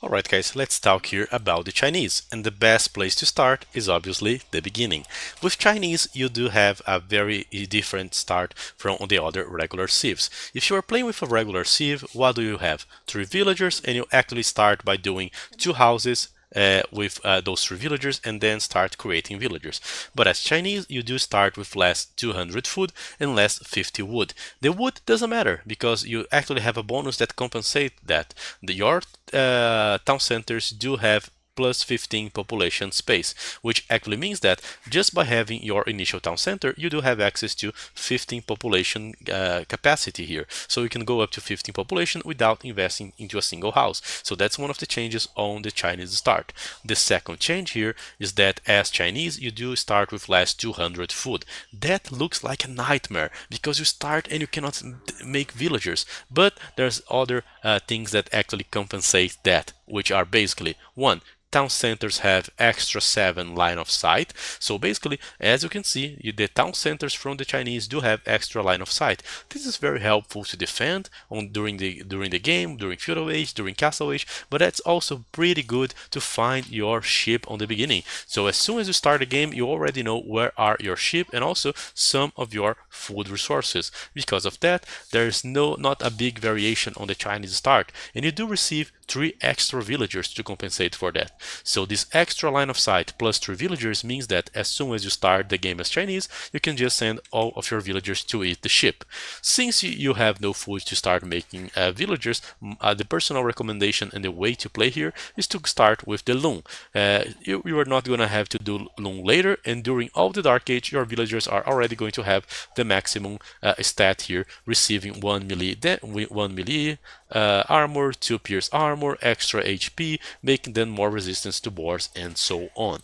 Alright guys, let's talk here about the Chinese, and the best place to start is obviously the beginning. With Chinese, you do have a very different start from the other regular civs. If you are playing with a regular civ, what do you have? 3 villagers, and you actually start by doing 2 houses with those 3 villagers and then start creating villagers. But as Chinese, you do start with less 200 food and less 50 wood. The wood doesn't matter because you actually have a bonus that compensates that. Your town centers do have plus 15 population space, which actually means that just by having your initial town center, you do have access to 15 population capacity here. So you can go up to 15 population without investing into a single house. So that's one of the changes on the Chinese start. The second change here is that as Chinese, you do start with less 200 food. That looks like a nightmare because you start and you cannot make villagers. But there's other things that actually compensate that, which are basically one, town centers have extra 7 line of sight. So basically, as you can see, the town centers from the Chinese do have extra line of sight. This is very helpful to defend during the game, during feudal age, during castle age, but that's also pretty good to find your ship on the beginning. So as soon as you start the game, you already know where are your ship and also some of your food resources. Because of that, there is not a big variation on the Chinese start, and you do receive 3 extra villagers to compensate for that. So this extra line of sight plus 3 villagers means that as soon as you start the game as Chinese, you can just send all of your villagers to eat the ship. Since you have no food to start making villagers, the personal recommendation and the way to play here is to start with the loon. You are not going to have to do loon later, and during all the Dark Age, your villagers are already going to have the maximum stat here, receiving 1 melee armor, 2 pierce armor, extra HP, making them more resistant to boars, and so on.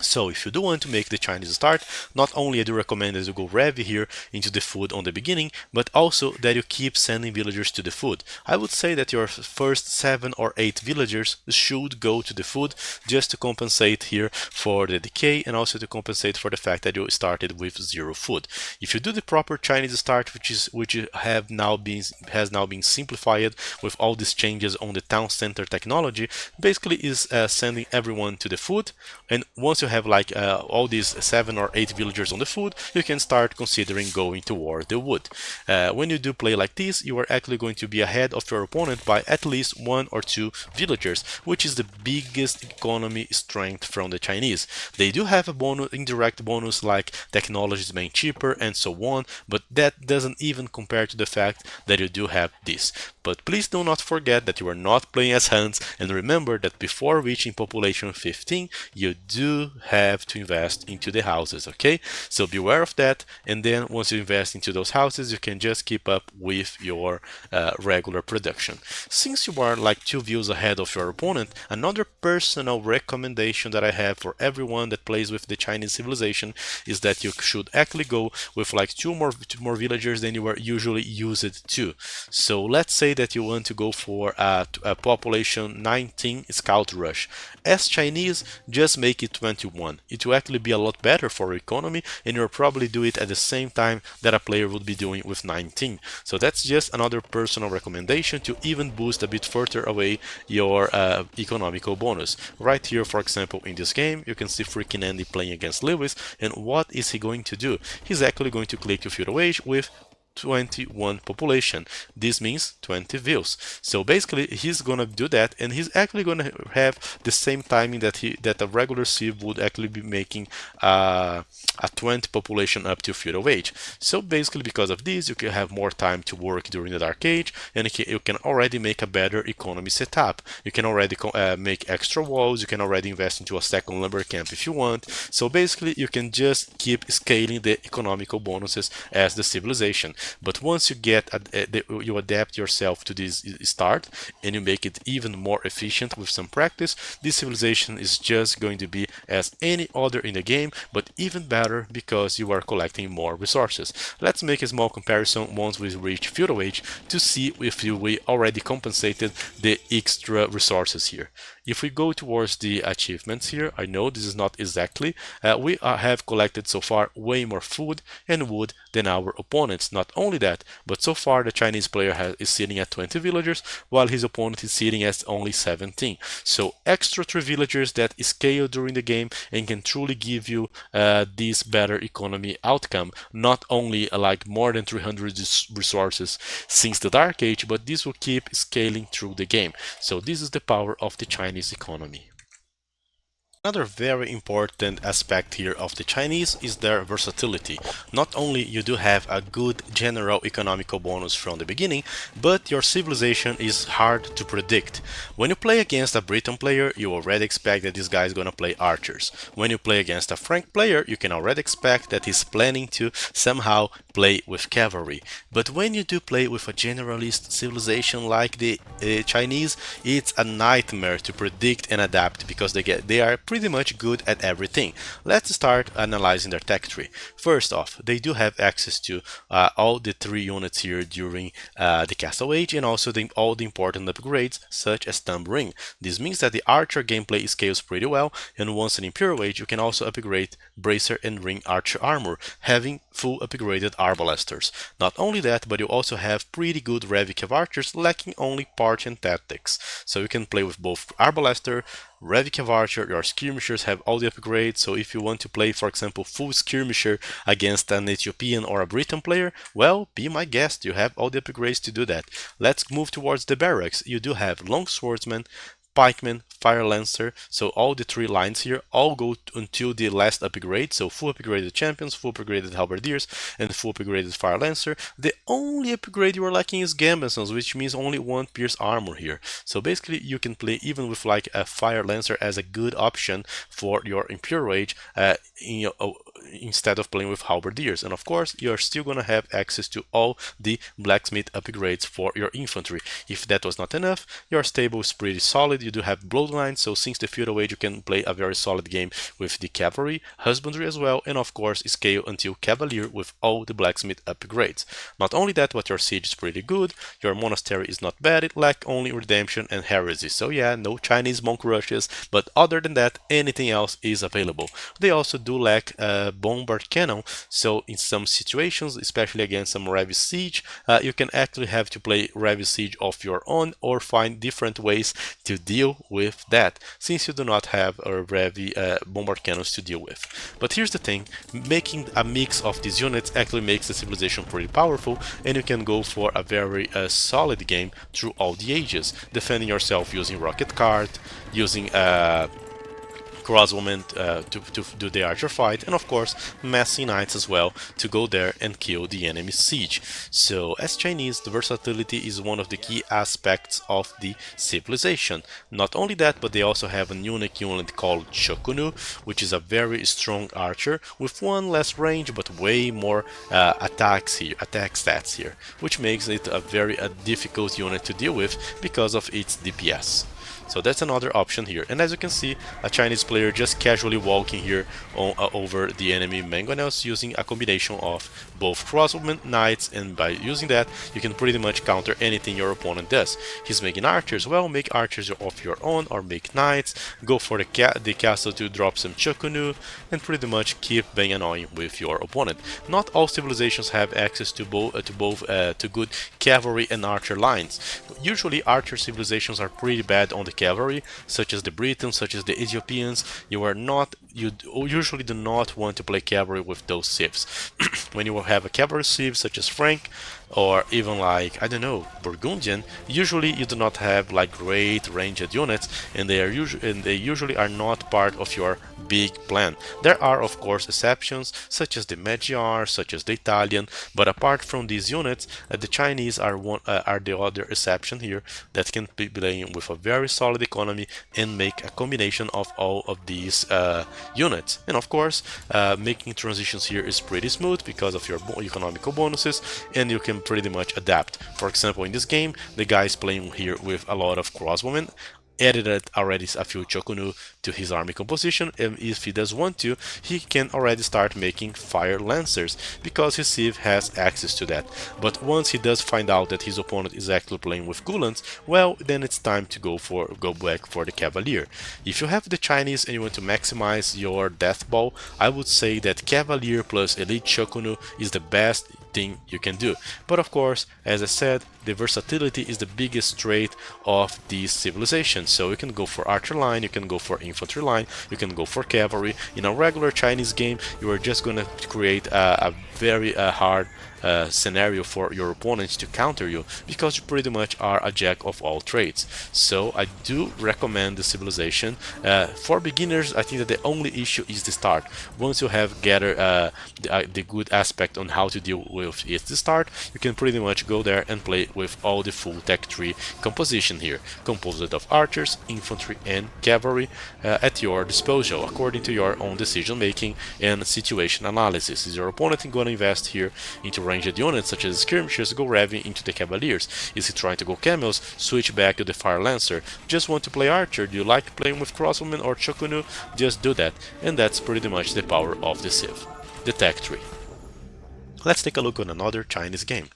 So if you do want to make the Chinese start, not only I do recommend that you go heavy here into the food on the beginning, but also that you keep sending villagers to the food. I would say that your first 7 or 8 villagers should go to the food just to compensate here for the decay and also to compensate for the fact that you started with 0 food. If you do the proper Chinese start, which has now been simplified with all these changes on the town center technology, basically is sending everyone to the food, and once you have like all these 7 or 8 villagers on the food, you can start considering going toward the wood. When you do play like this, you are actually going to be ahead of your opponent by at least 1 or 2 villagers, which is the biggest economy strength from the Chinese. They do have a bonus, indirect bonus like technology is being cheaper and so on, but that doesn't even compare to the fact that you do have this. But please do not forget that you are not playing as Huns, and remember that before reaching population 15, you do have to invest into the houses, okay? So beware of that, and then once you invest into those houses, you can just keep up with your regular production. Since you are like 2 views ahead of your opponent, another personal recommendation that I have for everyone that plays with the Chinese civilization is that you should actually go with like 2 more villagers than you are usually used to. So let's say that you want to go for a population 19 scout rush. As Chinese, just make it 21. It will actually be a lot better for your economy, and you'll probably do it at the same time that a player would be doing with 19. So that's just another personal recommendation to even boost a bit further away your economical bonus. Right here, for example, in this game, you can see freaking Andy playing against Lewis, and what is he going to do? He's actually going to click to feudal age with 21 population. This means 20 views. So basically he's gonna do that, and he's actually gonna have the same timing that a regular civ would actually be making a 20 population up to feudal age. So basically because of this, you can have more time to work during the Dark Age, and you can already make a better economy setup. You can already make extra walls, you can already invest into a second lumber camp if you want. So basically you can just keep scaling the economical bonuses as the civilization. But once you you adapt yourself to this start and you make it even more efficient with some practice, this civilization is just going to be as any other in the game, but even better because you are collecting more resources. Let's make a small comparison once we reach feudal age to see if we already compensated the extra resources here. If we go towards the achievements here, I know this is not exactly, we have collected so far way more food and wood than our opponents. Not only that, but so far the Chinese player is sitting at 20 villagers, while his opponent is sitting at only 17. So extra 3 villagers that scale during the game and can truly give you this better economy outcome. Not only like more than 300 resources since the Dark Age, but this will keep scaling through the game. So this is the power of the Chinese economy. Another very important aspect here of the Chinese is their versatility. Not only you do have a good general economical bonus from the beginning, but your civilization is hard to predict. When you play against a Briton player, you already expect that this guy is gonna play archers. When you play against a Frank player, you can already expect that he's planning to somehow play with cavalry. But when you do play with a generalist civilization like the Chinese, it's a nightmare to predict and adapt because they are pretty much good at everything. Let's start analyzing their tech tree. First off, they do have access to all the 3 units here during the Castle Age, and also all the important upgrades such as Thumb Ring. This means that the Archer gameplay scales pretty well, and once in Imperial Age you can also upgrade Bracer and Ring Archer armor, having full upgraded Arbalesters. Not only that, but you also have pretty good Revicav archers lacking only Parch and Tactics. So you can play with both Arbalester, Revicav Archer, your skirmishers have all the upgrades, so if you want to play, for example, full skirmisher against an Ethiopian or a Briton player, well, be my guest, you have all the upgrades to do that. Let's move towards the barracks. You do have Long Swordsman, Pikeman, Fire Lancer, so all the 3 lines here all go until the last upgrade, so full upgraded champions, full upgraded halberdiers, and full upgraded Fire Lancer. The only upgrade you are lacking is Gambesons, which means only 1 pierce armor here. So basically you can play even with like a Fire Lancer as a good option for your Imperial Age instead of playing with halberdiers. And of course you're still gonna have access to all the blacksmith upgrades for your infantry. If that was not enough, your stable is pretty solid. You do have bloodlines, so since the feudal age you can play a very solid game with the cavalry, husbandry as well, and of course scale until cavalier with all the blacksmith upgrades. Not only that, but your siege is pretty good, your monastery is not bad, it lacks only redemption and heresy. So yeah, no Chinese monk rushes, but other than that anything else is available. They also do lack bombard cannon, so in some situations, especially against some Revi siege, you can actually have to play Revi siege of your own or find different ways to deal with that, since you do not have a Revi bombard cannons to deal with. But here's the thing, making a mix of these units actually makes the civilization pretty powerful, and you can go for a very solid game through all the ages, defending yourself using rocket cart, using crossbowmen to do the archer fight, and of course massing knights as well to go there and kill the enemy siege. So as Chinese, the versatility is one of the key aspects of the civilization. Not only that, but they also have a unique unit called Chokunu, which is a very strong archer with 1 less range but way more attack stats here, which makes it a very difficult unit to deal with because of its DPS. So that's another option here. And as you can see, a Chinese player just casually walking here over the enemy mangonels using a combination of both crossbowmen, knights, and by using that you can pretty much counter anything your opponent does. He's making archers, well, make archers of your own or make knights, go for the castle to drop some chokunu, and pretty much keep being annoying with your opponent. Not all civilizations have access to to good cavalry and archer lines. Usually archer civilizations are pretty bad on the cavalry, such as the Britons, such as the Ethiopians. You usually do not want to play cavalry with those civs. When you have a cavalry civ such as Frank, or even like, I don't know, Burgundian, usually you do not have like great ranged units, and they usually are not part of your big plan. There are of course exceptions, such as the Magyar, such as the Italian, but apart from these units, the Chinese are the other exception here that can be playing with a very solid economy and make a combination of all of these units. And of course, making transitions here is pretty smooth because of your economical bonuses, and you can pretty much adapt. For example, in this game, the guy is playing here with a lot of crossbowmen, added already a few chokunu to his army composition, and if he does want to, he can already start making fire lancers because his civ has access to that. But once he does find out that his opponent is actually playing with Gulans, well, then it's time to go back for the cavalier. If you have the Chinese and you want to maximize your death ball, I would say that cavalier plus elite chokunu is the thing you can do. But of course, as I said, the versatility is the biggest trait of this civilization. So you can go for archer line, you can go for infantry line, you can go for cavalry. In a regular Chinese game, you are just going to create a very hard scenario for your opponents to counter you, because you pretty much are a jack of all trades. So I do recommend the civilization. For beginners, I think that the only issue is the start. Once you have gathered the good aspect on how to deal with it the start, you can pretty much go there and play with all the full tech tree composition here, composed of archers, infantry and cavalry at your disposal, according to your own decision making and situation analysis. Is your opponent going to invest here into ranged units such as skirmishers? Go heavy into the cavaliers. Is he trying to go camels? Switch back to the fire lancer. Just want to play archer? Do you like playing with crossbowmen or chokunu? Just do that, and that's pretty much the power of the Civ, the tech tree. Let's take a look on another Chinese game.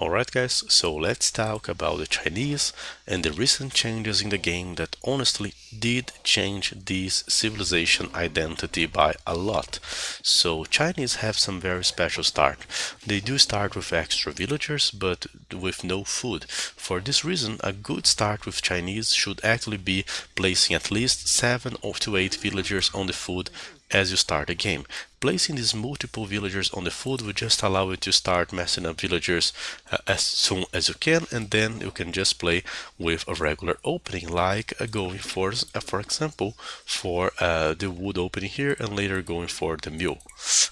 Alright guys, so let's talk about the Chinese and the recent changes in the game that honestly did change this civilization identity by a lot. So Chinese have some very special start. They do start with extra villagers but with no food. For this reason, a good start with Chinese should actually be placing at least 7 or to 8 villagers on the food as you start the game. Placing these multiple villagers on the food will just allow you to start messing up villagers as soon as you can, and then you can just play with a regular opening, like going for example, for the wood opening here, and later going for the mule.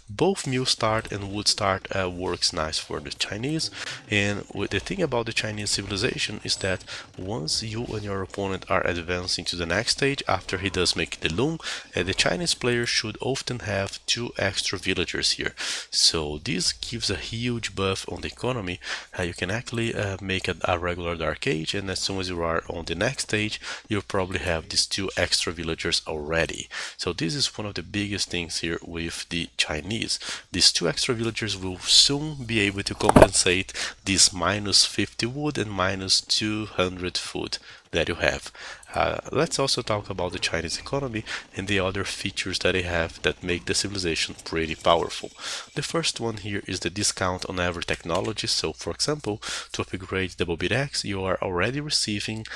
Both mule start and wood start works nice for the Chinese, and the thing about the Chinese civilization is that once you and your opponent are advancing to the next stage, after he does make the loom, the Chinese player should often have 2 extra villagers here. So this gives a huge buff on the economy. You can actually make a regular dark age, and as soon as you are on the next stage, you probably have these 2 extra villagers already. So this is one of the biggest things here with the Chinese. These 2 extra villagers will soon be able to compensate this minus 50 wood and minus 200 food that you have. Let's also talk about the Chinese economy and the other features that they have that make the civilization pretty powerful. The first one here is the discount on every technology. So for example, to upgrade double bit X, you are already receiving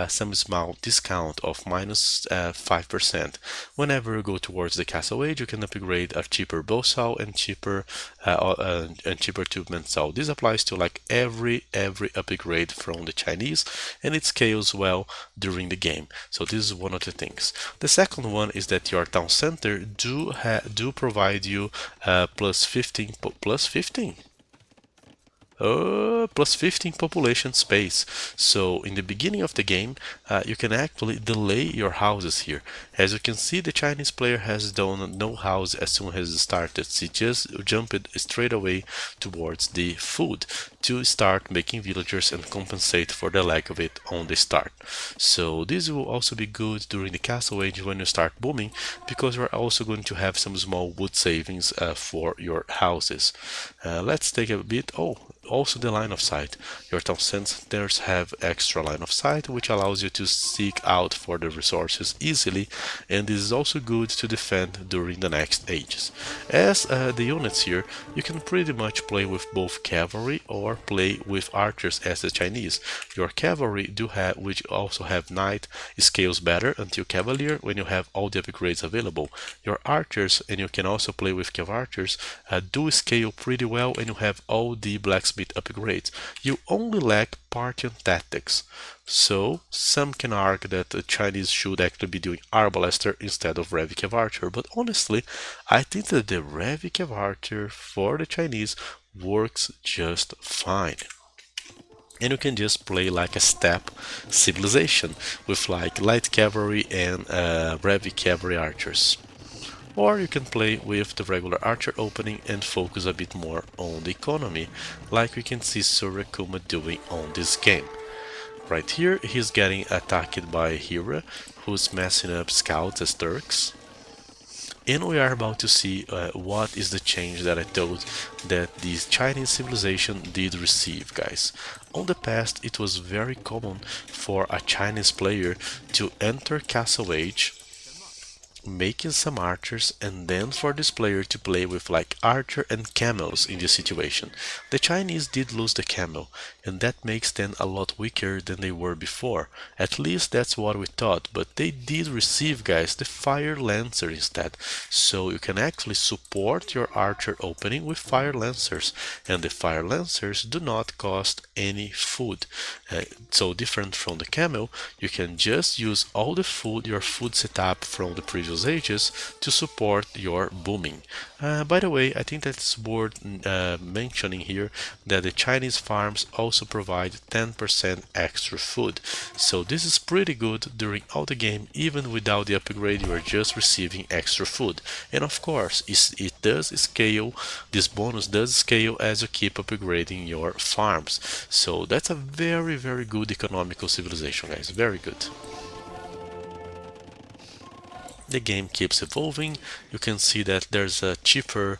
some small discount of minus 5%. Whenever you go towards the castle age, you can upgrade a cheaper bow saw and cheaper tubement saw. This applies to like every upgrade from the Chinese, and it scales well during the game. So this is one of the things. The second one is that your town center do provide you plus 15 plus 15 population space. So in the beginning of the game, you can actually delay your houses here. As you can see, the Chinese player has done no house as soon as it started. He just jumped straight away towards the food to start making villagers and compensate for the lack of it on the start. So this will also be good during the castle age when you start booming, because you're also going to have some small wood savings for your houses. Let's take a bit. Also the line of sight. Your town centers have extra line of sight, which allows you to seek out for the resources easily, and this is also good to defend during the next ages. As the units here, you can pretty much play with both cavalry or play with archers as the Chinese. Your cavalry which also have knight, scales better until cavalier when you have all the upgrades available. Your archers, and you can also play with cav archers, do scale pretty well, and you have all the blacksmith upgrades. You only lack Parthian tactics. So some can argue that the Chinese should actually be doing Arbalaster instead of Revi Cav Archer, but honestly, I think that the Revi Cav Archer for the Chinese works just fine. And you can just play like a step civilization with like light cavalry and Revi cavalry archers. Or you can play with the regular archer opening and focus a bit more on the economy, like we can see Surakuma doing on this game. Right here, he's getting attacked by Hira, who's messing up scouts as Turks. And we are about to see what is the change that I told that this Chinese civilization did receive, guys. On the past, it was very common for a Chinese player to enter Castle Age making some archers and then for this player to play with like archer and camels in this situation. The Chinese did lose the camel and that makes them a lot weaker than they were before. At least that's what we thought, but they did receive, guys, the fire lancer instead. So you can actually support your archer opening with fire lancers, and the fire lancers do not cost any food. So different from the camel, you can just use all the food, your food setup from the previous ages to support your booming. By the way, I think that's worth mentioning here that the Chinese farms also provide 10% extra food. So this is pretty good during all the game, even without the upgrade, you are just receiving extra food. And of course, it does scale, this bonus does scale as you keep upgrading your farms. So that's a very, very good economical civilization, guys. Very good. The game keeps evolving. You can see that there's a cheaper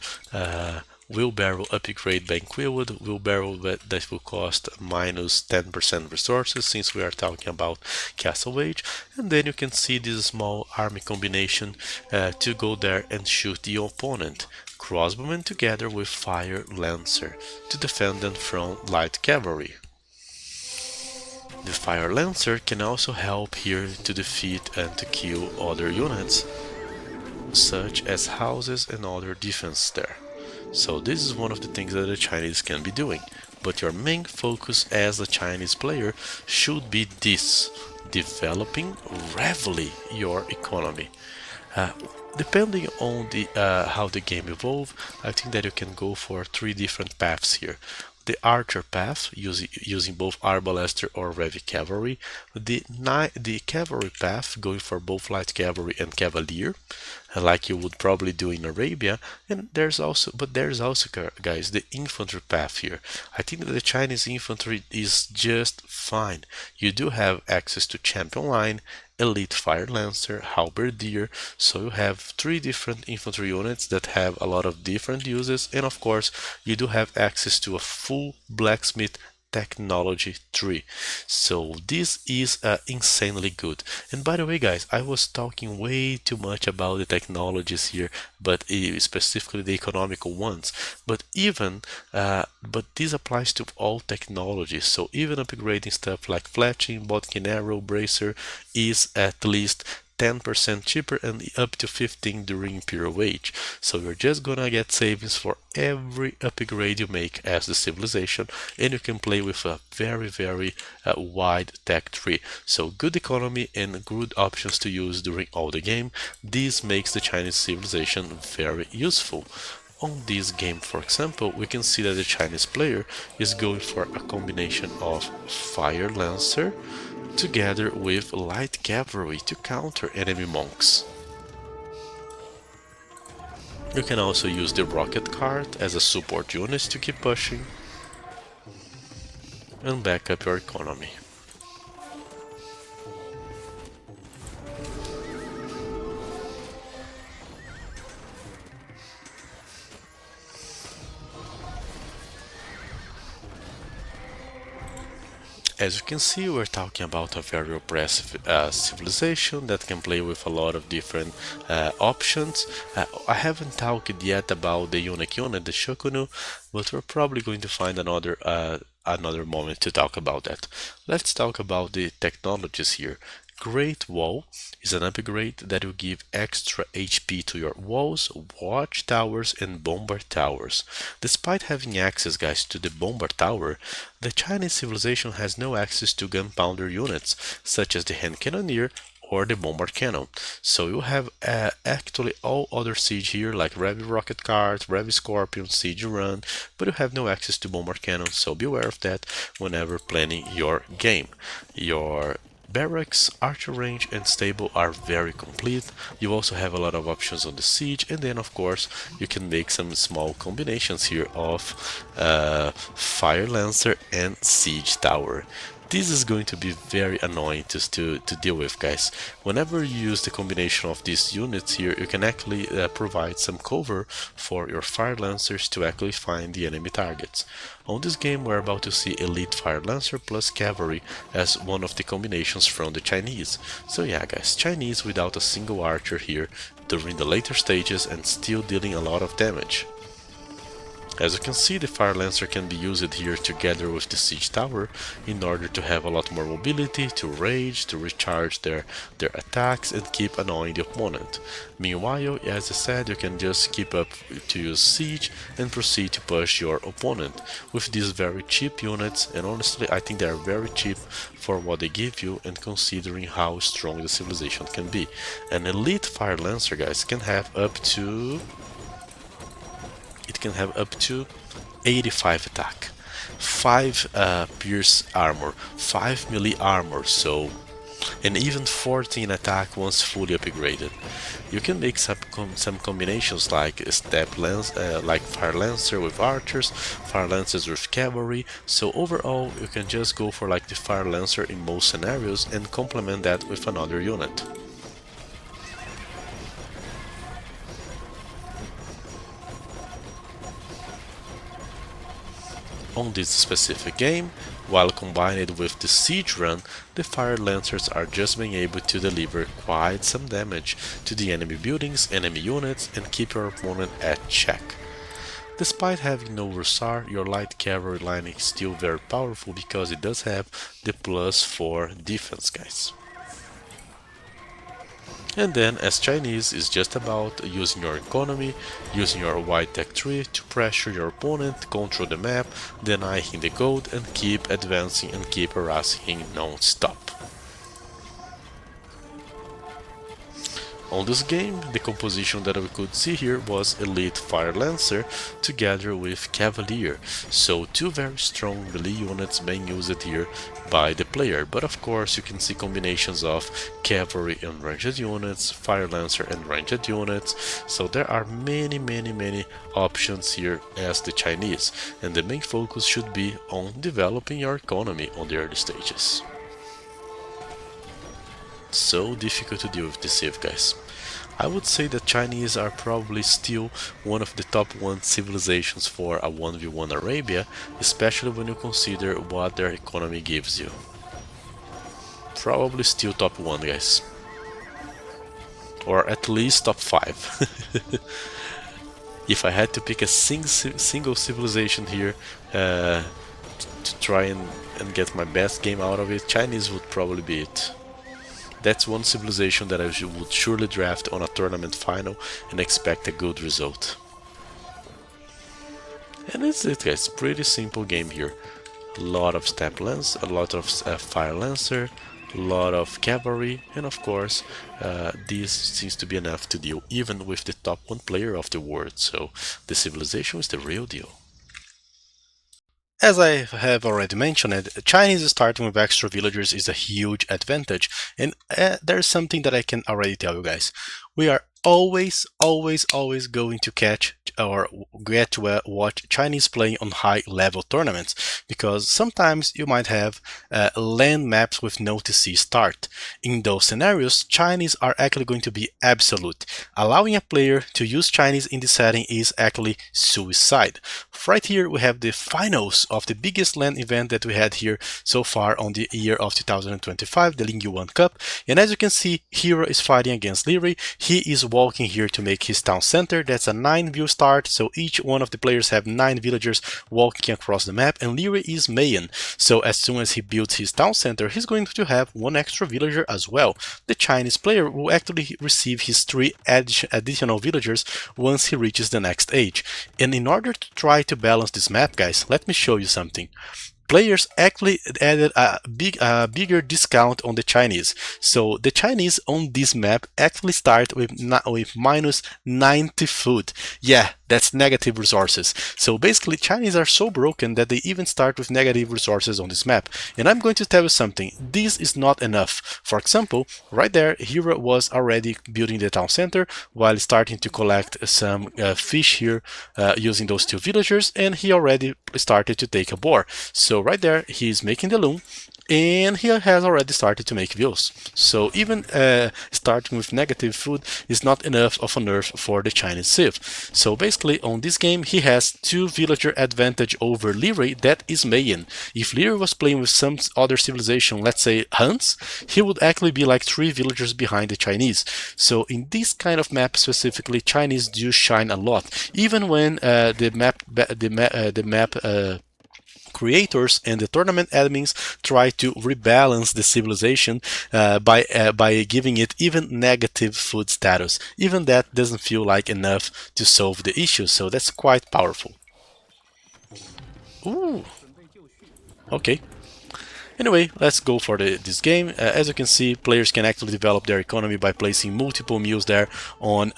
wheelbarrow upgrade by Quillwood, wheelbarrow that will cost minus 10% resources since we are talking about Castle Age. And then you can see this small army combination to go there and shoot the opponent. Crossbowmen together with Fire Lancer to defend them from light cavalry. The Fire Lancer can also help here to defeat and to kill other units, such as houses and other defense there. So this is one of the things that the Chinese can be doing. But your main focus as a Chinese player should be this, developing rapidly your economy. Depending on how the game evolves, I think that you can go for 3 different paths here. The archer path, using both arbalester or heavy cavalry. The cavalry path, going for both light cavalry and cavalier, like you would probably do in Arabia. And there's also, guys, the infantry path here. I think that the Chinese infantry is just fine. You do have access to champion line, elite fire lancer, halberdier, so you have 3 different infantry units that have a lot of different uses, and of course you do have access to a full blacksmith technology tree. So this is insanely good. And by the way, guys, I was talking way too much about the technologies here, but specifically the economical ones. But this applies to all technologies. So even upgrading stuff like fletching, bodkin arrow, bracer is at least 10% cheaper and up to 15 during Imperial Age. So you're just gonna get savings for every upgrade you make as the civilization, and you can play with a very, very wide tech tree. So good economy and good options to use during all the game. This makes the Chinese civilization very useful. On this game, for example, we can see that the Chinese player is going for a combination of Fire Lancer together with light cavalry to counter enemy monks. You can also use the rocket cart as a support unit to keep pushing and back up your economy. As you can see, we're talking about a very oppressive civilization that can play with a lot of different options. I haven't talked yet about the unique unit, the Shokunu, but we're probably going to find another moment to talk about that. Let's talk about the technologies here. Great Wall is an upgrade that will give extra HP to your walls, watch towers, and bomber towers. Despite having access, guys, to the bomber tower, the Chinese civilization has no access to gunpowder units, such as the hand cannoneer or the bomber cannon. So you have actually all other siege here, like Heavy Rocket Cart, Heavy Scorpion, Siege Run, but you have no access to bomber cannon, so beware of that whenever planning your game. Your barracks, archer range, and stable are very complete. You also have a lot of options on the siege, and then of course you can make some small combinations here of Fire Lancer and Siege Tower. This is going to be very annoying to deal with, guys. Whenever you use the combination of these units here, you can actually provide some cover for your Fire Lancers to actually find the enemy targets. On this game, we're about to see Elite Fire Lancer plus Cavalry as one of the combinations from the Chinese. So yeah, guys, Chinese without a single archer here during the later stages and still dealing a lot of damage. As you can see, the Fire Lancer can be used here together with the Siege Tower in order to have a lot more mobility, to rage, to recharge their attacks and keep annoying the opponent. Meanwhile, as I said, you can just keep up to use Siege and proceed to push your opponent with these very cheap units, and honestly I think they are very cheap for what they give you and considering how strong the civilization can be. An elite Fire Lancer, guys, can have up to 85 attack, 5 pierce armor, 5 melee armor, so and even 14 attack once fully upgraded. You can make some combinations like like Fire Lancer with archers, Fire Lancers with cavalry, so overall you can just go for like the Fire Lancer in most scenarios and complement that with another unit. On this specific game, while combined with the Siege run, the Fire Lancers are just being able to deliver quite some damage to the enemy buildings, enemy units, and keep your opponent at check. Despite having no Hussar, your light cavalry line is still very powerful because it does have the +4 defense, guys. And then, as Chinese, is just about using your economy, using your white tech tree to pressure your opponent, control the map, deny him the gold, and keep advancing and keep harassing him non-stop. On this game, the composition that we could see here was Elite Fire Lancer together with Cavalier, so two very strong melee units being used here by the player, but of course you can see combinations of Cavalry and ranged units, Fire Lancer and ranged units, so there are many options here as the Chinese, and the main focus should be on developing your economy on the early stages. So difficult to deal with the Civ, guys. I would say that Chinese are probably still one of the top 1 civilizations for a 1v1 Arabia, especially when you consider what their economy gives you. Probably still top 1, guys. Or at least top 5. If I had to pick a single civilization here to try and get my best game out of it, Chinese would probably be it. That's one civilization that I would surely draft on a tournament final and expect a good result. And that's it, guys. Pretty simple game here. A lot of Step Lance, a lot of Fire Lancer, a lot of Cavalry, and of course this seems to be enough to deal even with the top 1 player of the world, so the civilization is the real deal. As I have already mentioned, Chinese starting with extra villagers is a huge advantage, and there's something that I can already tell you guys. We are always going to catch or get to watch Chinese playing on high level tournaments, because sometimes you might have land maps with no TC start. In those scenarios, Chinese are actually going to be absolute. Allowing a player to use Chinese in this setting is actually suicide. Right here we have the finals of the biggest land event that we had here so far on the year of 2025, the Ling Yuan Cup, and as you can see, Hero is fighting against Leary. He is walking here to make his town center. That's a 9 view start, so each one of the players have 9 villagers walking across the map, and Leary is Mayan, so as soon as he builds his town center, he's going to have 1 extra villager as well. The Chinese player will actually receive his 3 additional villagers once he reaches the next age. And in order to try to balance this map, guys, let me show you something. Players actually added a bigger discount on the Chinese. So the Chinese on this map actually start with minus 90 food. Yeah, that's negative resources. So basically Chinese are so broken that they even start with negative resources on this map. And I'm going to tell you something, this is not enough. For example, right there, Hero was already building the town center while starting to collect some fish here using those 2 villagers, and he already started to take a boar. So right there, he's making the loom, and he has already started to make views. So even starting with negative food is not enough of a nerf for the Chinese Civ. So basically on this game he has 2 villager advantage over Leroy, that is Mayan. If Leroy was playing with some other civilization, let's say Huns, he would actually be like 3 villagers behind the Chinese. So in this kind of map specifically, Chinese do shine a lot, even when the map creators and the tournament admins try to rebalance the civilization by giving it even negative food status. Even that doesn't feel like enough to solve the issue, so that's quite powerful. Ooh, okay. Anyway, let's go for this game. As you can see, players can actually develop their economy by placing multiple mills there on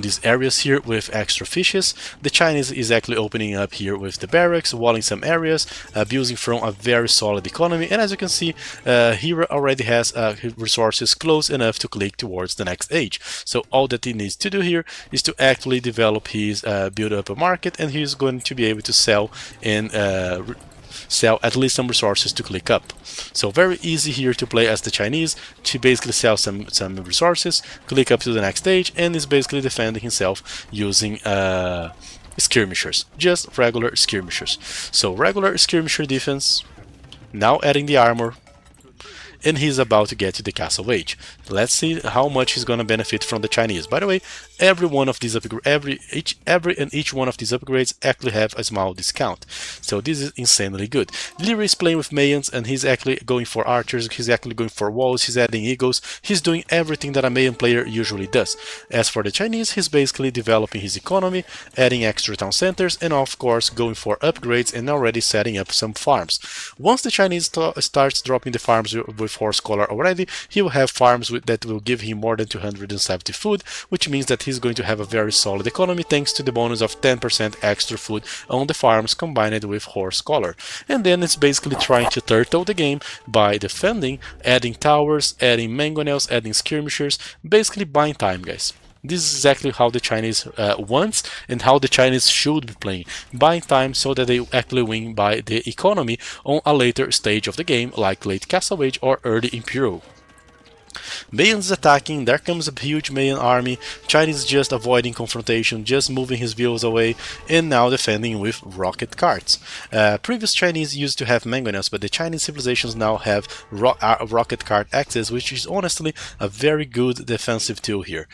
these areas here with extra fishes. The Chinese is actually opening up here with the barracks, walling some areas, building from a very solid economy. And as you can see, here already has resources close enough to click towards the next age. So all that he needs to do here is to actually develop his build up a market, and he's going to be able to sell and sell at least some resources to click up. So very easy here to play as the Chinese, to basically sell some resources, click up to the next stage, and is basically defending himself using skirmishers, just regular skirmishers. So regular skirmisher defense, now adding the armor, and he's about to get to the castle age. Let's see how much he's gonna benefit from the Chinese. By the way, every one of these each one of these upgrades actually have a small discount, so this is insanely good. Leroy is playing with Mayans, and he's actually going for archers, he's actually going for walls, he's adding eagles, he's doing everything that a Mayan player usually does. As for the Chinese, he's basically developing his economy, adding extra town centers, and of course going for upgrades and already setting up some farms. Once the Chinese starts dropping the farms with horse collar already, he will have farms that will give him more than 270 food, which means that he's going to have a very solid economy thanks to the bonus of 10% extra food on the farms combined with horse collar. And then it's basically trying to turtle the game by defending, adding towers, adding mangonels, adding skirmishers, basically buying time, guys. This is exactly how the Chinese wants and how the Chinese should be playing, buying time so that they actually win by the economy on a later stage of the game, like late Castle Age or early Imperial. Mayans attacking, there comes a huge Mayan army, Chinese just avoiding confrontation, just moving his views away, and now defending with rocket carts. Previous Chinese used to have mangonels, but the Chinese civilizations now have rocket cart access, which is honestly a very good defensive tool here.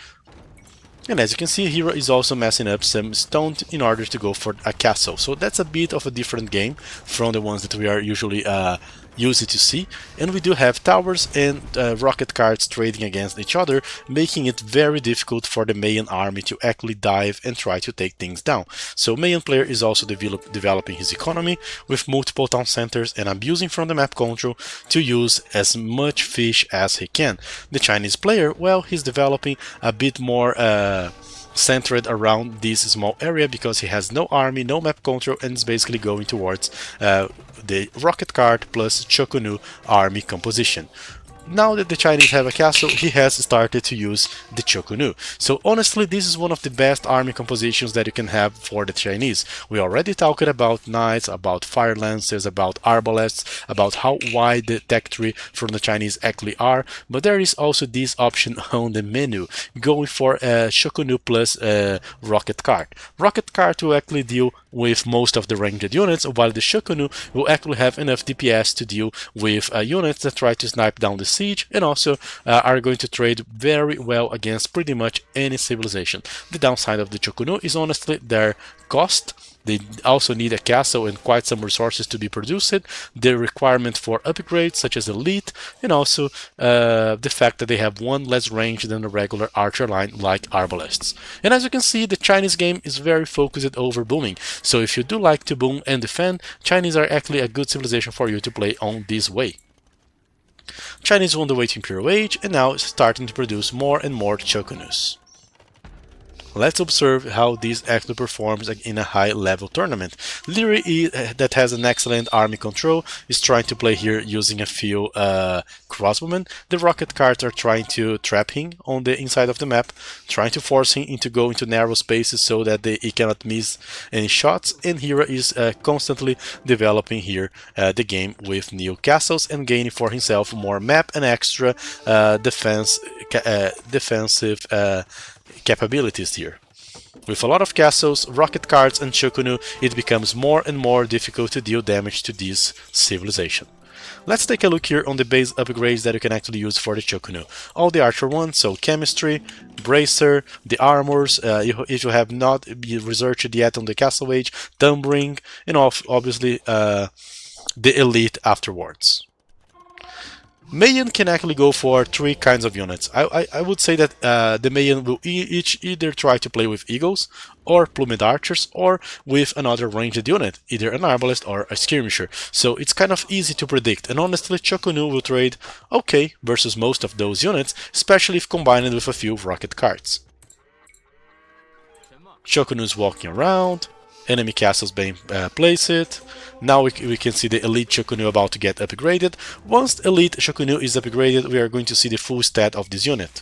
And as you can see, Hero is also messing up some stone in order to go for a castle. So that's a bit of a different game from the ones that we are usually used to see. And we do have towers and rocket carts trading against each other, making it very difficult for the Mayan army to actually dive and try to take things down. So Mayan player is also developing his economy with multiple town centers and abusing from the map control to use as much fish as he can. The Chinese player, well, he's developing a bit more centered around this small area because he has no army, no map control, and is basically going towards the rocket cart plus Choconu army composition. Now that the Chinese have a castle, he has started to use the Choconu. So honestly, this is one of the best army compositions that you can have for the Chinese. We already talked about knights, about fire lancers, about arbalests, about how wide the tech tree from the Chinese actually are, but there is also this option on the menu, going for a Choconu plus rocket cart. Rocket cart will actually deal with most of the ranged units, while the Choconu will actually have enough DPS to deal with units that try to snipe down the siege, and also are going to trade very well against pretty much any civilization. The downside of the Choconu is honestly their cost. They also need a castle and quite some resources to be produced, the requirement for upgrades such as elite, and also the fact that they have one less range than a regular archer line like arbalests. And as you can see, the Chinese game is very focused over booming, so if you do like to boom and defend, Chinese are actually a good civilization for you to play on this way. Chinese won the way to Imperial Age and now starting to produce more and more Chokonus. Let's observe how this actually performs in a high-level tournament. Leary, that has an excellent army control, is trying to play here using a few crossbowmen. The rocket cards are trying to trap him on the inside of the map, trying to force him to go into narrow spaces so that he cannot miss any shots. And Hira is constantly developing here the game with new castles and gaining for himself more map and extra defensive capabilities here. With a lot of castles, rocket cards and Chukunu, it becomes more and more difficult to deal damage to this civilization. Let's take a look here on the base upgrades that you can actually use for the Chukunu. All the archer ones, so chemistry, bracer, the armors, if you have not researched yet on the castle age, tumbling, and obviously the elite afterwards. Mayan can actually go for 3 kinds of units. I would say that the Mayan will each either try to play with eagles, or plumed archers, or with another ranged unit, either an arbalest or a skirmisher. So it's kind of easy to predict, and honestly Chukunu will trade okay versus most of those units, especially if combined with a few rocket cards. Chukunu is walking around, enemy castles being placed. Now we can see the elite Chukunu about to get upgraded. Once elite Chukunu is upgraded, we are going to see the full stat of this unit.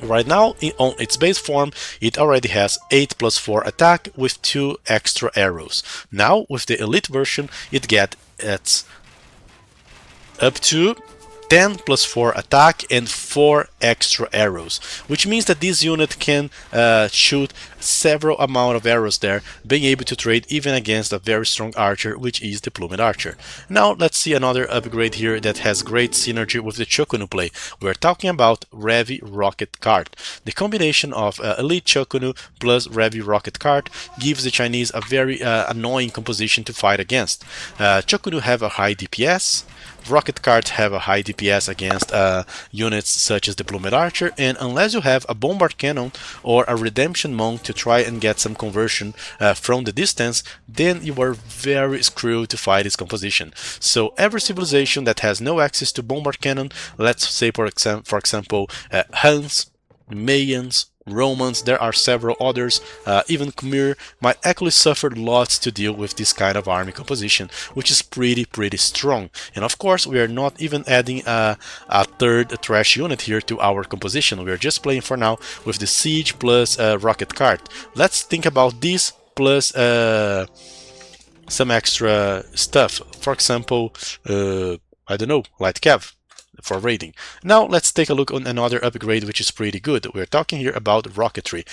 Right now, on its base form, it already has 8+4 attack with 2 extra arrows. Now, with the elite version, it gets up to 10+4 attack and 4 extra arrows, which means that this unit can shoot several amount of arrows there, being able to trade even against a very strong archer, which is the plumed archer. Now let's see another upgrade here that has great synergy with the Chukunu play. We're talking about Revi Rocket Card. The combination of elite Chukunu plus Revi Rocket Card gives the Chinese a very annoying composition to fight against. Chukunu have a high DPS, rocket cards have a high DPS against units such as the plumed archer, and unless you have a bombard cannon or a redemption monk to try and get some conversion from the distance, then you are very screwed to fight this composition. So every civilization that has no access to bombard cannon, let's say for example Huns, Mayans, Romans, there are several others, even Khmer might actually suffer lots to deal with this kind of army composition, which is pretty strong. And of course, we are not even adding a third trash unit here to our composition. We are just playing for now with the siege plus rocket card. Let's think about this plus some extra stuff. For example, I don't know, light cav for raiding. Now let's take a look on another upgrade which is pretty good. We're talking here about rocketry.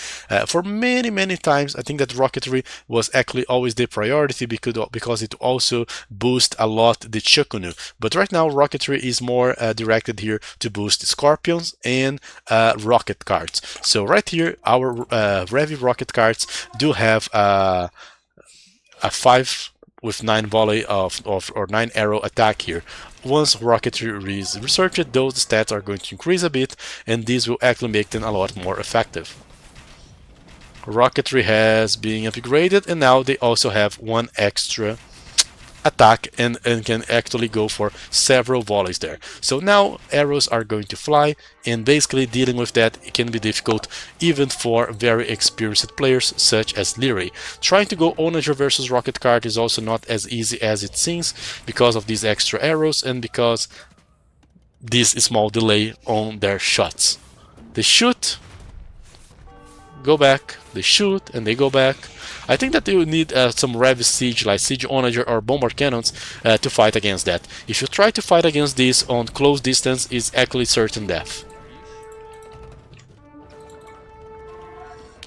For many times I think that rocketry was actually always the priority because it also boosts a lot the Chukunu. But right now rocketry is more directed here to boost scorpions and rocket cards. So right here our Revi rocket cards do have a 5 with 9 volley or 9 arrow attack here. Once rocketry is researched, those stats are going to increase a bit, and this will actually make them a lot more effective. Rocketry has been upgraded, and now they also have 1 extra attack and can actually go for several volleys there. So now arrows are going to fly, and basically dealing with that it can be difficult even for very experienced players such as Leary. Trying to go onager versus rocket card is also not as easy as it seems because of these extra arrows and because this small delay on their shots. They shoot, go back, they shoot, and they go back. I think that you need some Revi siege like siege onager or bombard cannons to fight against that. If you try to fight against this on close distance, it's actually certain death.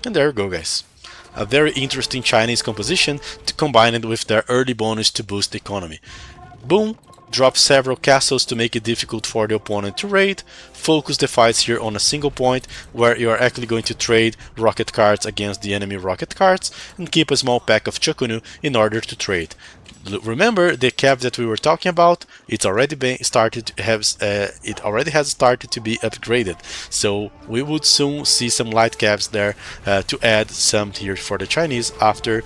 And there you go, guys. A very interesting Chinese composition to combine it with their early bonus to boost the economy. Boom! Drop several castles to make it difficult for the opponent to raid, focus the fights here on a single point where you are actually going to trade rocket cards against the enemy rocket cards, and keep a small pack of Chukunu in order to trade. Remember the cav that we were talking about, it's already been started to have, it already has started to be upgraded, so we would soon see some light cavs there to add some here for the Chinese after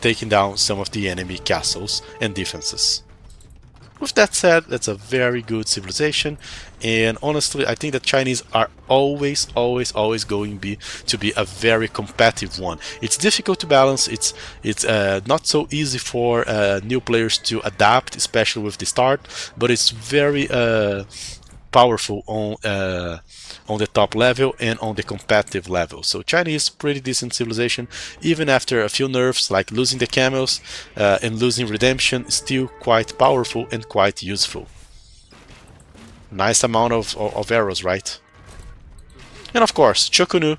taking down some of the enemy castles and defenses. With that said, that's a very good civilization, and honestly, I think that Chinese are always going to be a very competitive one. It's difficult to balance. It's not so easy for new players to adapt, especially with the start. But it's very powerful on the top level and on the competitive level. So China is pretty decent civilization, even after a few nerfs like losing the camels and losing redemption, still quite powerful and quite useful. Nice amount of arrows, right? And of course, Chokunu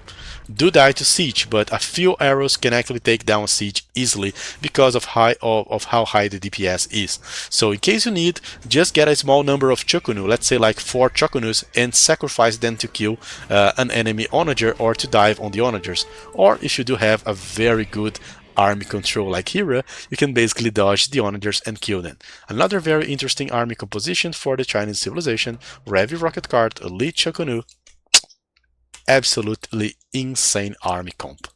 do die to siege, but a few arrows can actually take down a siege easily because of how high the DPS is. So in case you need, just get a small number of Chokunu, let's say like 4 Chokunus, and sacrifice them to kill an enemy onager or to dive on the onagers. Or if you do have a very good army control like Hera, you can basically dodge the onagers and kill them. Another very interesting army composition for the Chinese civilization, Revi Rocket Cart, Elite Chokunu, absolutely insane army comp.